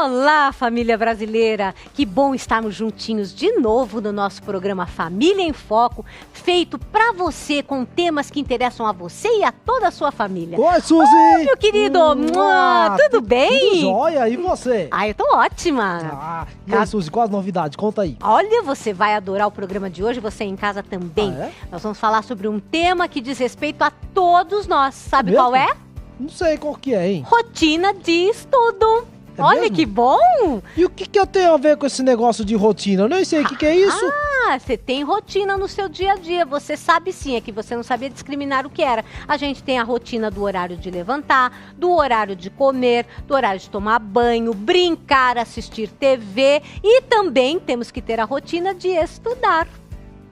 Olá, família brasileira! Que bom estarmos juntinhos de novo no nosso programa Família em Foco, feito pra você com temas que interessam a você e a toda a sua família. Oi, Suzy! Oi, meu querido! Tudo bem? Tudo jóia, e você? Ah, eu tô ótima! E aí, Suzy, qual as novidades? Conta aí. Olha, você vai adorar o programa de hoje, você em casa também. Ah, é? Nós vamos falar sobre um tema que diz respeito a todos nós. Sabe Mesmo? qual é? Não sei qual que é, hein? Rotina de estudo. É Olha mesmo? que bom! E o que eu tenho a ver com esse negócio de rotina? Eu nem sei o que é isso. Ah, você tem rotina no seu dia a dia, você sabe sim, é que você não sabia discriminar o que era. A gente tem a rotina do horário de levantar, do horário de comer, do horário de tomar banho, brincar, assistir TV e também temos que ter a rotina de estudar.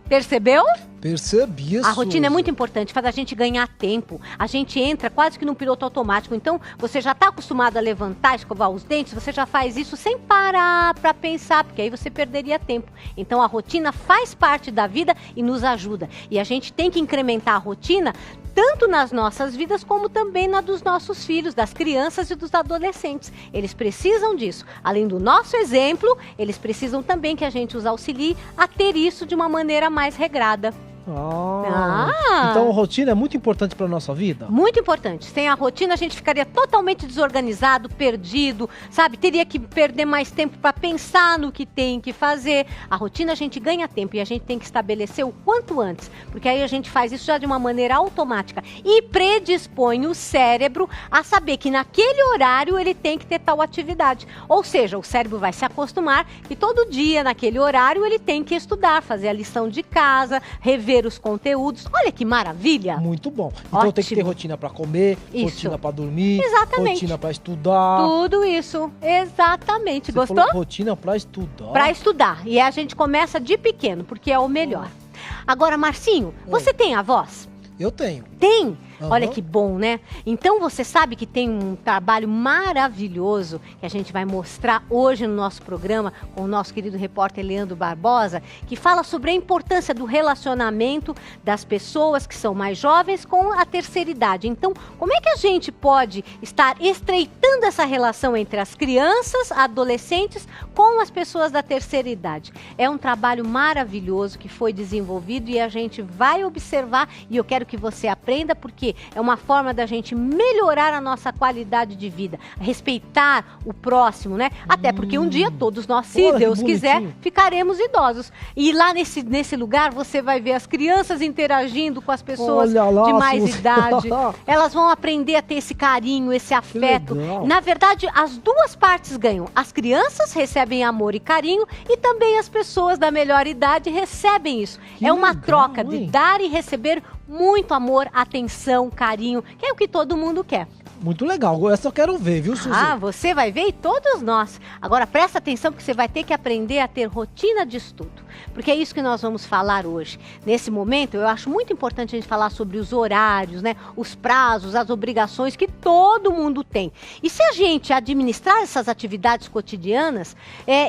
Percebeu? Percebi isso. A rotina é muito importante, faz a gente ganhar tempo. A gente entra quase que num piloto automático. Então, você já está acostumado a levantar, escovar os dentes, você já faz isso sem parar para pensar, porque aí você perderia tempo. Então, a rotina faz parte da vida e nos ajuda. E a gente tem que incrementar a rotina tanto nas nossas vidas como também na dos nossos filhos, das crianças e dos adolescentes. Eles precisam disso. Além do nosso exemplo, eles precisam também que a gente os auxilie a ter isso de uma maneira mais regrada. Então a rotina é muito importante para nossa vida? Muito importante. Sem a rotina a gente ficaria totalmente desorganizado, perdido, sabe? Teria que perder mais tempo para pensar no que tem que fazer. A rotina a gente ganha tempo e a gente tem que estabelecer o quanto antes, porque aí a gente faz isso já de uma maneira automática e predispõe o cérebro a saber que naquele horário ele tem que ter tal atividade. Ou seja, o cérebro vai se acostumar que todo dia naquele horário ele tem que estudar, fazer a lição de casa, rever os conteúdos. Olha que maravilha! Muito bom. Então tem que ter rotina para comer, Isso. rotina para dormir, Exatamente. rotina para estudar. Tudo isso, exatamente. Você Gostou? falou rotina para estudar. Para estudar. E a gente começa de pequeno, porque é o melhor. Agora, Marcinho, você tem avós? Eu tenho. Tem? Uhum. Olha que bom, né? Então você sabe que tem um trabalho maravilhoso que a gente vai mostrar hoje no nosso programa com o nosso querido repórter Leandro Barbosa, que fala sobre a importância do relacionamento das pessoas que são mais jovens com a terceira idade. Então, como é que a gente pode estar estreitando essa relação entre as crianças, adolescentes, com as pessoas da terceira idade? É um trabalho maravilhoso que foi desenvolvido e a gente vai observar e eu quero que você aprenda porque é uma forma da gente melhorar a nossa qualidade de vida, respeitar o próximo, né? Até porque um dia todos nós, se Deus quiser, ficaremos idosos. E lá nesse lugar você vai ver as crianças interagindo com as pessoas de mais idade. Elas vão aprender a ter esse carinho, esse afeto. Na verdade, as duas partes ganham. As crianças recebem amor e carinho e também as pessoas da melhor idade recebem isso. É uma troca de dar e receber muito amor, atenção, carinho, que é o que todo mundo quer. Muito legal, essa eu quero ver, viu, Suzy? Ah, você vai ver e todos nós. Agora presta atenção porque você vai ter que aprender a ter rotina de estudo, porque é isso que nós vamos falar hoje. Nesse momento, eu acho muito importante a gente falar sobre os horários, né? Os prazos, as obrigações que todo mundo tem. E se a gente administrar essas atividades cotidianas,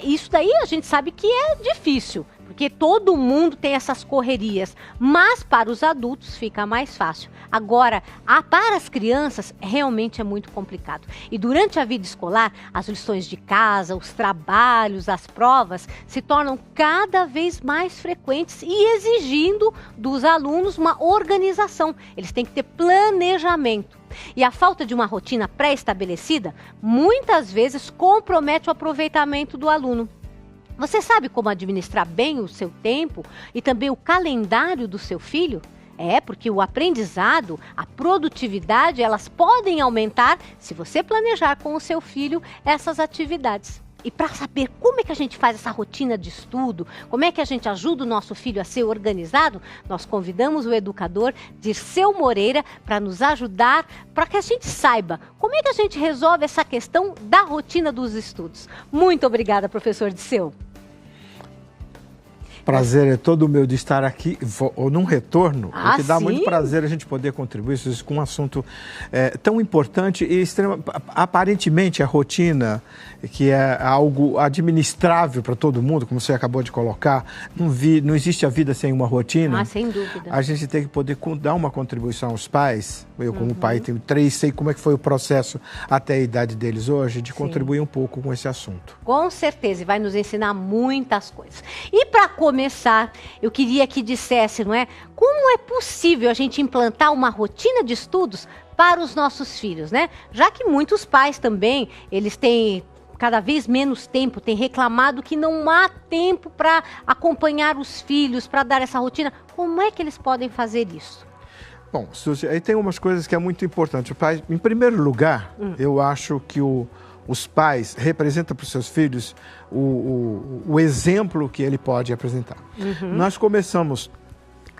isso daí a gente sabe que é difícil. Porque todo mundo tem essas correrias, mas para os adultos fica mais fácil. Agora, para as crianças, realmente é muito complicado. E durante a vida escolar, as lições de casa, os trabalhos, as provas, se tornam cada vez mais frequentes e exigindo dos alunos uma organização. Eles têm que ter planejamento. E a falta de uma rotina pré-estabelecida, muitas vezes compromete o aproveitamento do aluno. Você sabe como administrar bem o seu tempo e também o calendário do seu filho? Porque o aprendizado, a produtividade, elas podem aumentar se você planejar com o seu filho essas atividades. E para saber como é que a gente faz essa rotina de estudo, como é que a gente ajuda o nosso filho a ser organizado, nós convidamos o educador Dirceu Moreira para nos ajudar, para que a gente saiba como é que a gente resolve essa questão da rotina dos estudos. Muito obrigada, professor Dirceu. Prazer é todo meu de estar aqui, ou num retorno, Ah, que dá sim? muito prazer a gente poder contribuir com um assunto tão importante e aparentemente a rotina, que é algo administrável para todo mundo, como você acabou de colocar, não existe a vida sem uma rotina. Ah, sem dúvida. A gente tem que poder dar uma contribuição aos pais. Eu, como pai, tenho 3, sei como é que foi o processo até a idade deles hoje, de contribuir um pouco com esse assunto. Com certeza, e vai nos ensinar muitas coisas. E para começar, eu queria que dissesse, não é? Como é possível a gente implantar uma rotina de estudos para os nossos filhos, né? Já que muitos pais também, eles têm cada vez menos tempo, têm reclamado que não há tempo para acompanhar os filhos, para dar essa rotina. Como é que eles podem fazer isso? Bom, Suzy, aí tem umas coisas que é muito importante. O pai, em primeiro lugar, eu acho que os pais representam para os seus filhos o exemplo que ele pode apresentar. Nós começamos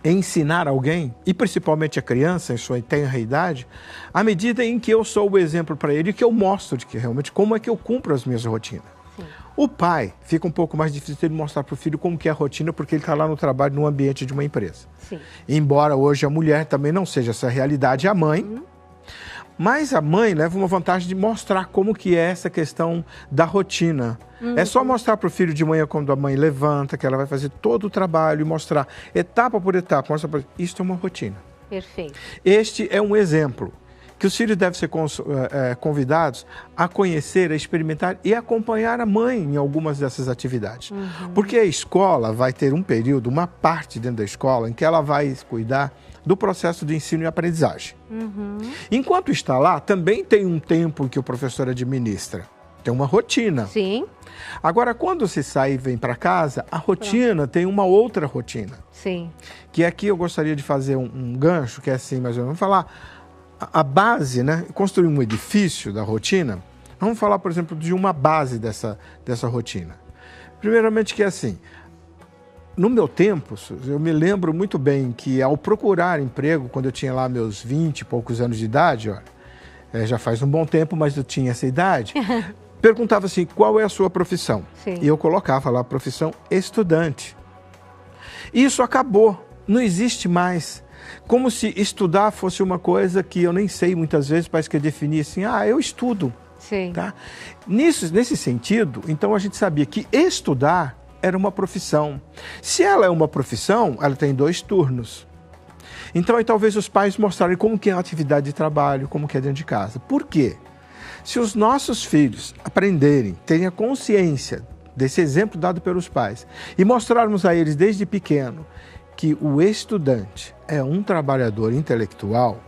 a ensinar alguém, e principalmente a criança em sua tenra idade, à medida em que eu sou o exemplo para ele, que eu mostro de que realmente como é que eu cumpro as minhas rotinas. Sim. O pai fica um pouco mais difícil de mostrar para o filho como que é a rotina, porque ele está lá no trabalho, no ambiente de uma empresa. Sim. Embora hoje a mulher também não seja essa realidade, a mãe... Mas a mãe leva uma vantagem de mostrar como que é essa questão da rotina. É só mostrar para o filho de manhã quando a mãe levanta, que ela vai fazer todo o trabalho e mostrar etapa por etapa. Isso é uma rotina. Perfeito. Este é um exemplo que os filhos devem ser convidados a conhecer, a experimentar e acompanhar a mãe em algumas dessas atividades. Porque a escola vai ter um período, uma parte dentro da escola, em que ela vai cuidar do processo de ensino e aprendizagem. Enquanto está lá, também tem um tempo que o professor administra. Tem uma rotina. Sim. Agora, quando você sai e vem para casa, a rotina tem uma outra rotina. Sim. Que aqui eu gostaria de fazer um gancho, que é assim, mas vamos falar a base, né? Construir um edifício da rotina. Vamos falar, por exemplo, de uma base dessa rotina. Primeiramente que é assim... No meu tempo, eu me lembro muito bem que ao procurar emprego, quando eu tinha lá meus 20 e poucos anos de idade, já faz um bom tempo, mas eu tinha essa idade, perguntava assim, qual é a sua profissão? Sim. E eu colocava lá, profissão estudante. Isso acabou, não existe mais. Como se estudar fosse uma coisa que eu nem sei muitas vezes, parece que eu definia assim, eu estudo. Sim. Tá? Nesse sentido, então a gente sabia que estudar era uma profissão. Se ela é uma profissão, ela tem 2 turnos. Então, aí, talvez os pais mostrarem como que é a atividade de trabalho, como que é dentro de casa. Por quê? Se os nossos filhos aprenderem, terem a consciência desse exemplo dado pelos pais e mostrarmos a eles desde pequeno que o estudante é um trabalhador intelectual,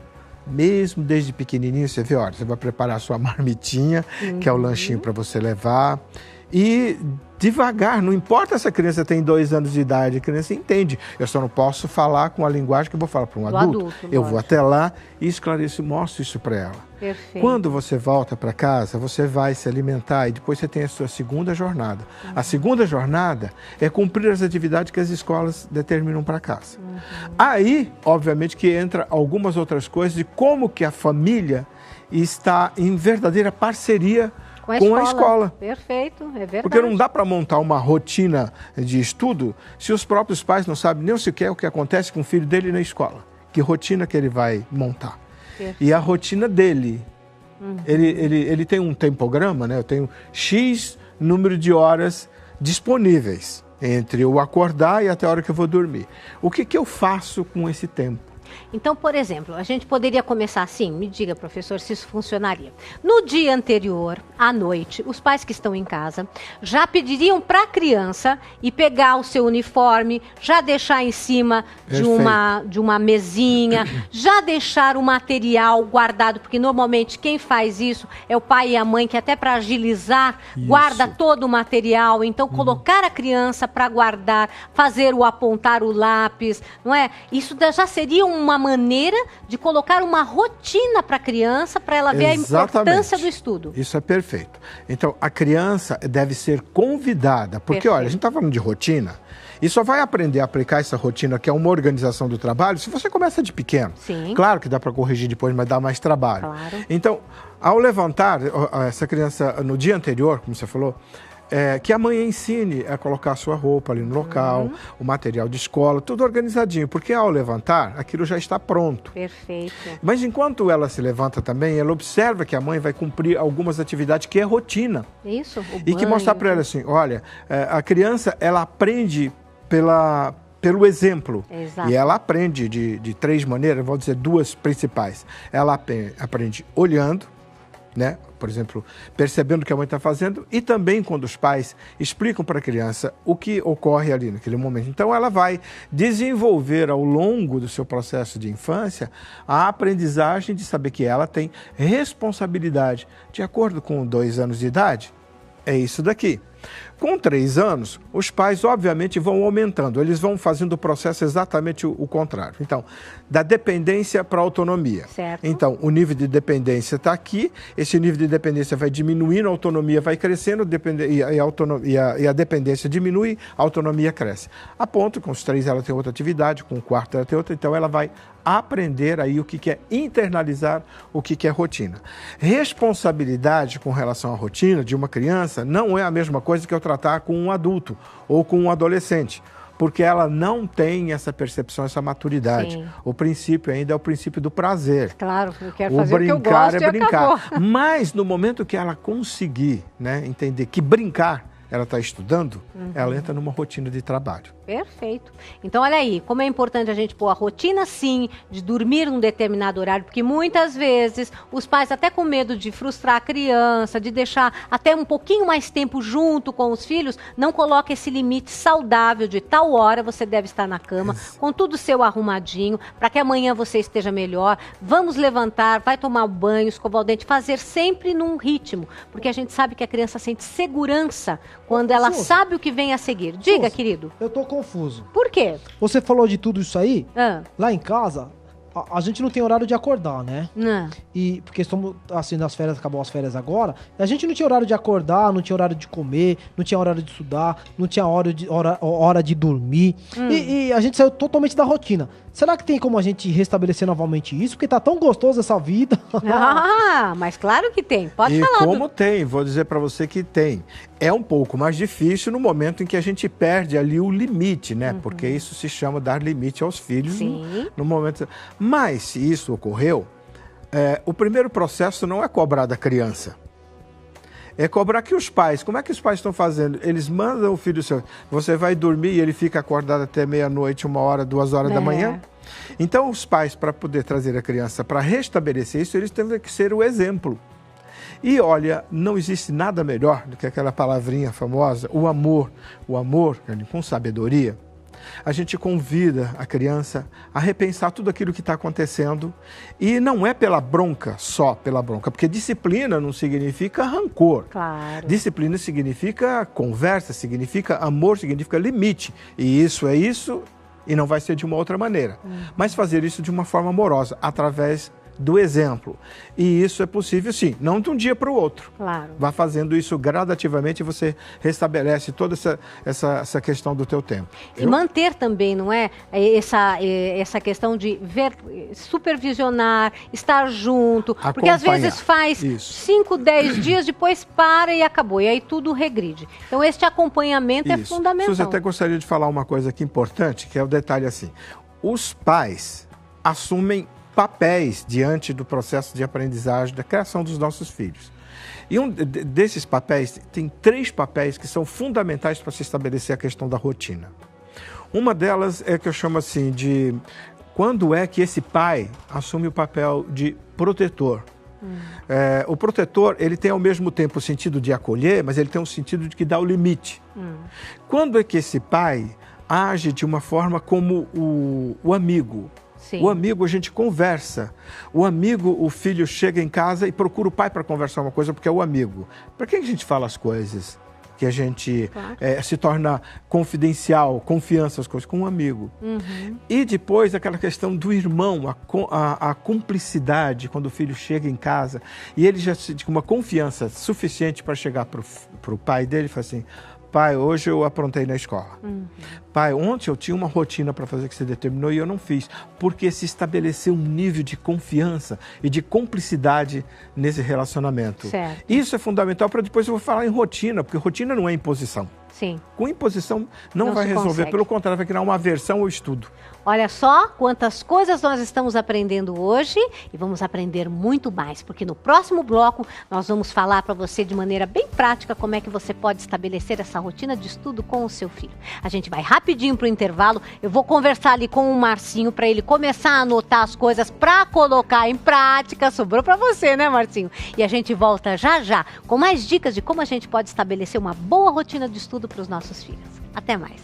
mesmo desde pequenininho, você vê, você vai preparar a sua marmitinha, que é o lanchinho para você levar, e devagar, não importa se a criança tem 2 anos de idade, a criança entende. Eu só não posso falar com a linguagem que eu vou falar para um adulto. Eu vou até lá e esclareço, mostro isso para ela. Perfeito. Quando você volta para casa, você vai se alimentar e depois você tem a sua segunda jornada. A segunda jornada é cumprir as atividades que as escolas determinam para casa. Aí, obviamente, que entra algumas outras coisas de como que a família está em verdadeira parceria com a escola. Perfeito, é verdade. Porque não dá para montar uma rotina de estudo se os próprios pais não sabem nem sequer o que acontece com o filho dele na escola. Que rotina que ele vai montar. Perfeito. E a rotina dele, ele tem um tempograma, né? Eu tenho X número de horas disponíveis entre eu acordar e até a hora que eu vou dormir. O que eu faço com esse tempo? Então, por exemplo, a gente poderia começar assim, me diga, professor, se isso funcionaria. No dia anterior, à noite, os pais que estão em casa já pediriam para a criança ir pegar o seu uniforme, já deixar em cima de uma mesinha, já deixar o material guardado, porque normalmente quem faz isso é o pai e a mãe, que até para agilizar, guarda todo o material. Então, colocar a criança para guardar, fazer o apontar o lápis, não é? Isso já seria uma maneira de colocar uma rotina para a criança, para ela ver a importância do estudo. Isso é perfeito. Então, a criança deve ser convidada, porque, olha, a gente está falando de rotina, e só vai aprender a aplicar essa rotina, que é uma organização do trabalho, se você começa de pequeno. Sim. Claro que dá para corrigir depois, mas dá mais trabalho. Claro. Então, ao levantar essa criança no dia anterior, como você falou, que a mãe ensine a colocar a sua roupa ali no local, o material de escola, tudo organizadinho, porque ao levantar, aquilo já está pronto. Perfeito. Mas enquanto ela se levanta também, ela observa que a mãe vai cumprir algumas atividades que é rotina. Isso, e que mostrar para ela assim, olha, a criança, ela aprende pelo exemplo. Exato. E ela aprende de 3 maneiras, vou dizer 2 principais. Ela aprende olhando, né? Por exemplo, percebendo o que a mãe está fazendo, e também quando os pais explicam para a criança o que ocorre ali naquele momento. Então, ela vai desenvolver ao longo do seu processo de infância a aprendizagem de saber que ela tem responsabilidade. De acordo com 2 anos de idade, é isso daqui. Com 3 anos, os pais, obviamente, vão aumentando. Eles vão fazendo o processo exatamente o contrário. Então, da dependência para a autonomia. Certo. Então, o nível de dependência está aqui. Esse nível de dependência vai diminuindo, a autonomia vai crescendo, e a dependência diminui, a autonomia cresce. A ponto, com os 3 ela tem outra atividade, com o 4º ela tem outra. Então, ela vai aprender aí o que é internalizar, o que é rotina. Responsabilidade com relação à rotina de uma criança não é a mesma coisa que eu tratar com um adulto ou com um adolescente, porque ela não tem essa percepção, essa maturidade. Sim. O princípio ainda é o princípio do prazer. Claro, eu quero fazer o que eu brincar gosto é brincar. acabou. Mas no momento que ela conseguir, né, entender que brincar ela está estudando, ela entra numa rotina de trabalho. Perfeito. Então, olha aí, como é importante a gente pôr a rotina, sim, de dormir num determinado horário, porque muitas vezes os pais, até com medo de frustrar a criança, de deixar até um pouquinho mais tempo junto com os filhos, não coloca esse limite saudável de tal hora você deve estar na cama, com tudo seu arrumadinho, para que amanhã você esteja melhor. Vamos levantar, vai tomar banho, escovar o dente, fazer sempre num ritmo, porque a gente sabe que a criança sente segurança quando ela sabe o que vem a seguir. Diga, querido. Eu tô confuso. Por quê? Você falou de tudo isso aí? Lá em casa, a gente não tem horário de acordar, né? Não. E porque estamos assim nas férias, acabou as férias agora, e a gente não tinha horário de acordar, não tinha horário de comer, não tinha horário de estudar, não tinha hora de dormir. E a gente saiu totalmente da rotina. Será que tem como a gente restabelecer novamente isso? Porque tá tão gostoso essa vida. Mas claro que tem. Pode falar. E como tem, vou dizer para você que tem. É um pouco mais difícil no momento em que a gente perde ali o limite, né? Porque isso se chama dar limite aos filhos no momento. Mas se isso ocorreu, o primeiro processo não é cobrar da criança. É cobrar que os pais, como é que os pais estão fazendo? Eles mandam o filho seu, você vai dormir e ele fica acordado até meia-noite, 1 hora, 2 horas da manhã? Então os pais, para poder trazer a criança para restabelecer isso, eles têm que ser o exemplo. E olha, não existe nada melhor do que aquela palavrinha famosa, o amor. O amor, com sabedoria. A gente convida a criança a repensar tudo aquilo que está acontecendo, e não é pela bronca, só pela bronca, porque disciplina não significa rancor. Claro. Disciplina significa conversa, significa amor, significa limite. E isso é isso, e não vai ser de uma outra maneira. Mas fazer isso de uma forma amorosa, através do exemplo. E isso é possível, sim, não de um dia para o outro. Claro. Vá fazendo isso gradativamente e você restabelece toda essa questão do teu tempo. E manter também, não é? Essa questão de supervisionar, estar junto. Acompanhar. Porque às vezes faz 5, 10 dias, depois para e acabou. E aí tudo regride. Então este acompanhamento é fundamental. Suzy, até gostaria de falar uma coisa aqui importante, que é o detalhe assim. Os pais assumem papéis diante do processo de aprendizagem, da criação dos nossos filhos. E um desses papéis, tem 3 papéis que são fundamentais para se estabelecer a questão da rotina. Uma delas é que eu chamo assim de quando é que esse pai assume o papel de protetor. O protetor, ele tem ao mesmo tempo o sentido de acolher, mas ele tem o sentido de que dá o limite. Quando é que esse pai age de uma forma como o amigo? Sim. O amigo, a gente conversa. O amigo, o filho chega em casa e procura o pai para conversar uma coisa, porque é o amigo. Para que a gente fala as coisas? Que a gente se torna confidencial, confiança as coisas, com um amigo. E depois aquela questão do irmão, a cumplicidade, quando o filho chega em casa e ele já se com uma confiança suficiente para chegar para o pai dele e falar assim, pai, hoje eu aprontei na escola. Pai, ontem eu tinha uma rotina para fazer que você determinou e eu não fiz. Porque se estabeleceu um nível de confiança e de cumplicidade nesse relacionamento. Certo. Isso é fundamental para depois eu vou falar em rotina, porque rotina não é imposição. Sim. Com imposição não vai se resolver, consegue. pelo contrário, vai criar uma aversão ao estudo. Olha só quantas coisas nós estamos aprendendo hoje e vamos aprender muito mais, porque no próximo bloco nós vamos falar para você de maneira bem prática como é que você pode estabelecer essa rotina de estudo com o seu filho. A gente vai rapidinho para o intervalo, eu vou conversar ali com o Marcinho para ele começar a anotar as coisas para colocar em prática. Sobrou para você, né, Marcinho? E a gente volta já já com mais dicas de como a gente pode estabelecer uma boa rotina de estudo para os nossos filhos. Até mais.